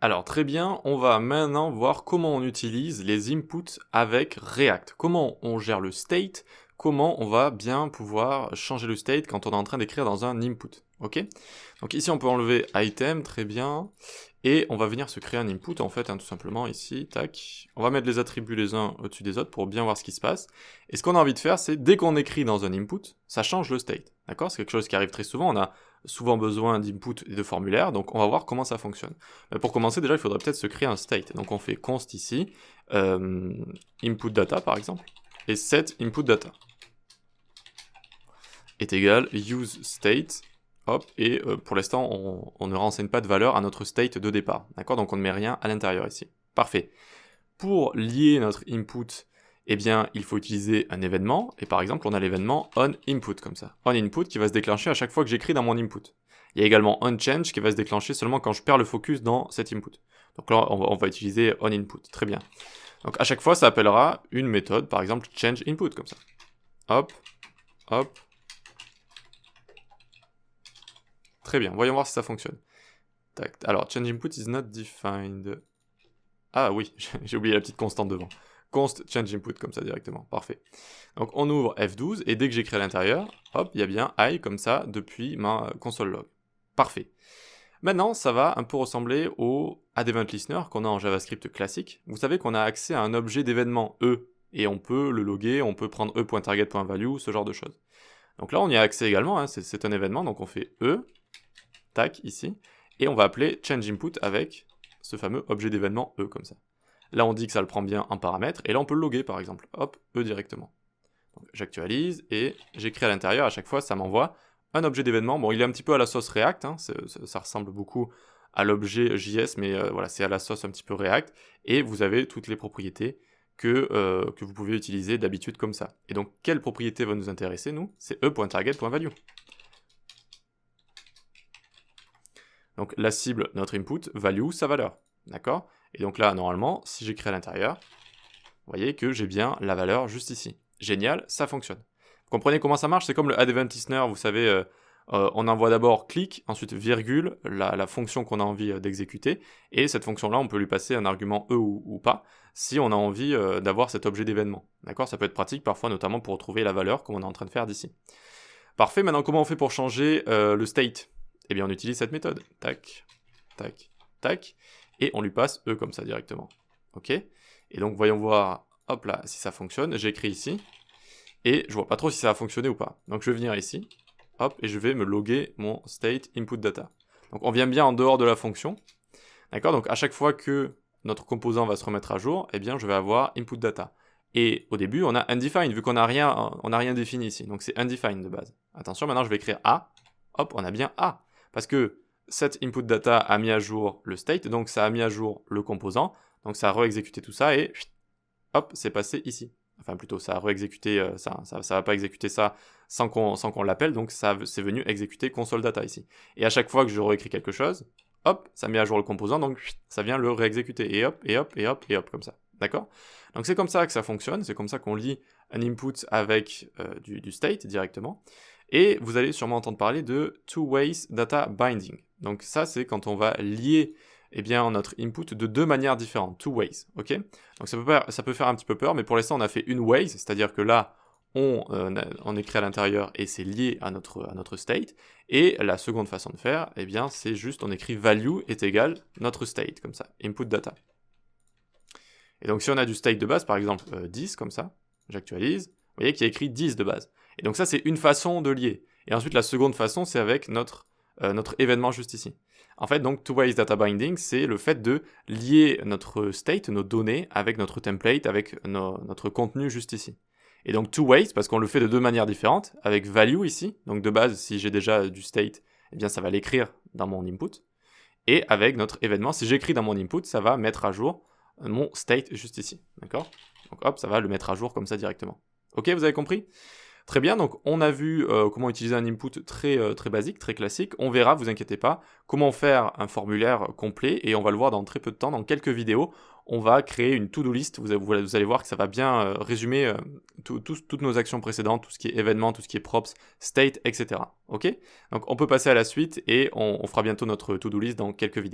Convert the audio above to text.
Alors très bien, on va maintenant voir comment on utilise les inputs avec React. Comment on gère le state, comment on va bien pouvoir changer le state quand on est en train d'écrire dans un input. Ok? Donc ici on peut enlever item, très bien, et on va venir se créer un input en fait, tout simplement ici, tac. On va mettre les attributs les uns au-dessus des autres pour bien voir ce qui se passe. Et ce qu'on a envie de faire, c'est dès qu'on écrit dans un input, ça change le state. D'accord? C'est quelque chose qui arrive très souvent, on a souvent besoin d'input et de formulaire, donc on va voir comment ça fonctionne. Pour commencer, déjà, il faudrait peut-être se créer un state. Donc on fait const ici, input data par exemple, et set input data est égal use state, hop, et pour l'instant, on ne renseigne pas de valeur à notre state de départ, d'accord? Donc on ne met rien à l'intérieur ici. Parfait. Pour lier notre input, eh bien, il faut utiliser un événement, et par exemple, on a l'événement onInput, comme ça. OnInput qui va se déclencher à chaque fois que j'écris dans mon input. Il y a également onChange qui va se déclencher seulement quand je perds le focus dans cet input. Donc là, on va utiliser onInput, très bien. Donc à chaque fois, ça appellera une méthode, par exemple changeInput, comme ça. Hop, hop. Très bien, voyons voir si ça fonctionne. Tac. Alors, changeInput is not defined. Ah oui, j'ai oublié la petite constante devant. Const changeInput, comme ça directement, parfait. Donc on ouvre F12, et dès que j'écris à l'intérieur, hop, il y a bien I, comme ça, depuis ma console log. Parfait. Maintenant, ça va un peu ressembler au add-event-listener qu'on a en JavaScript classique. Vous savez qu'on a accès à un objet d'événement E, et on peut le loguer, on peut prendre e.target.value, ce genre de choses. Donc là, on y a accès également, hein, c'est un événement, donc on fait E, tac, ici, et on va appeler changeInput avec ce fameux objet d'événement E, comme ça. Là, on dit que ça le prend bien en paramètre, et là, on peut le loguer, par exemple. Hop, E directement. J'actualise, et j'écris à l'intérieur, à chaque fois, ça m'envoie un objet d'événement. Bon, il est un petit peu à la sauce React, hein, ça ressemble beaucoup à l'objet JS, mais voilà, c'est à la sauce un petit peu React, et vous avez toutes les propriétés que vous pouvez utiliser d'habitude comme ça. Et donc, quelle propriété va nous intéresser, nous? C'est e.target.value. Donc, la cible, notre input, value, sa valeur. D'accord? Et donc là, normalement, si j'écris à l'intérieur, vous voyez que j'ai bien la valeur juste ici. Génial, ça fonctionne. Vous comprenez comment ça marche? C'est comme le add-event-listener, vous savez, on envoie d'abord clic, ensuite virgule, la fonction qu'on a envie d'exécuter, et cette fonction-là, on peut lui passer un argument E ou pas, si on a envie d'avoir cet objet d'événement. D'accord? Ça peut être pratique parfois, notamment pour retrouver la valeur comme on est en train de faire d'ici. Parfait, maintenant comment on fait pour changer le state? Eh bien, on utilise cette méthode. Tac, tac, tac, et on lui passe E comme ça directement. Ok? Et donc, voyons voir, hop là, si ça fonctionne. J'écris ici, et je vois pas trop si ça a fonctionné ou pas. Donc, je vais venir ici, hop, et je vais me loguer mon state input data. Donc, on vient bien en dehors de la fonction. D'accord? Donc, à chaque fois que notre composant va se remettre à jour, eh bien, je vais avoir input data. Et au début, on a undefined, vu qu'on n'a rien défini ici. Donc, c'est undefined de base. Attention, maintenant, je vais écrire A. Hop, on a bien A. Parce que cette input data a mis à jour le state, donc ça a mis à jour le composant, donc ça a re-exécuté tout ça, et hop, c'est passé ici. Enfin plutôt, ça a re-exécuté, ça va pas exécuter ça sans qu'on l'appelle, donc c'est venu exécuter console data ici. Et à chaque fois que je réécris quelque chose, hop, ça met à jour le composant, donc ça vient le réexécuter, et hop, et hop, et hop, et hop, comme ça. D'accord? Donc c'est comme ça que ça fonctionne, c'est comme ça qu'on lit un input avec du state directement. Et vous allez sûrement entendre parler de two-ways data binding. Donc ça, c'est quand on va lier notre input de deux manières différentes, two ways, ok? Donc ça peut faire un petit peu peur, mais pour l'instant, on a fait une ways, c'est-à-dire que là, on écrit à l'intérieur et c'est lié à notre state. Et la seconde façon de faire, c'est juste, on écrit value est égal notre state, comme ça, input data. Et donc si on a du state de base, par exemple 10, comme ça, j'actualise, vous voyez qu'il y a écrit 10 de base. Et donc ça, c'est une façon de lier. Et ensuite, la seconde façon, c'est avec notre événement juste ici. En fait, donc, two-ways data binding, c'est le fait de lier notre state, nos données, avec notre template, avec notre contenu juste ici. Et donc, two-ways, parce qu'on le fait de deux manières différentes, avec value ici. Donc, de base, si j'ai déjà du state, eh bien, ça va l'écrire dans mon input. Et avec notre événement, si j'écris dans mon input, ça va mettre à jour mon state juste ici. D'accord? Donc, hop, ça va le mettre à jour comme ça directement. Ok, vous avez compris? Très bien, donc on a vu comment utiliser un input très basique, très classique. On verra, vous inquiétez pas, comment faire un formulaire complet, et on va le voir dans très peu de temps, dans quelques vidéos. On va créer une to-do list, vous allez voir que ça va bien résumer toutes nos actions précédentes, tout ce qui est événement, tout ce qui est props, state, etc. Ok? Donc on peut passer à la suite, et on fera bientôt notre to-do list dans quelques vidéos.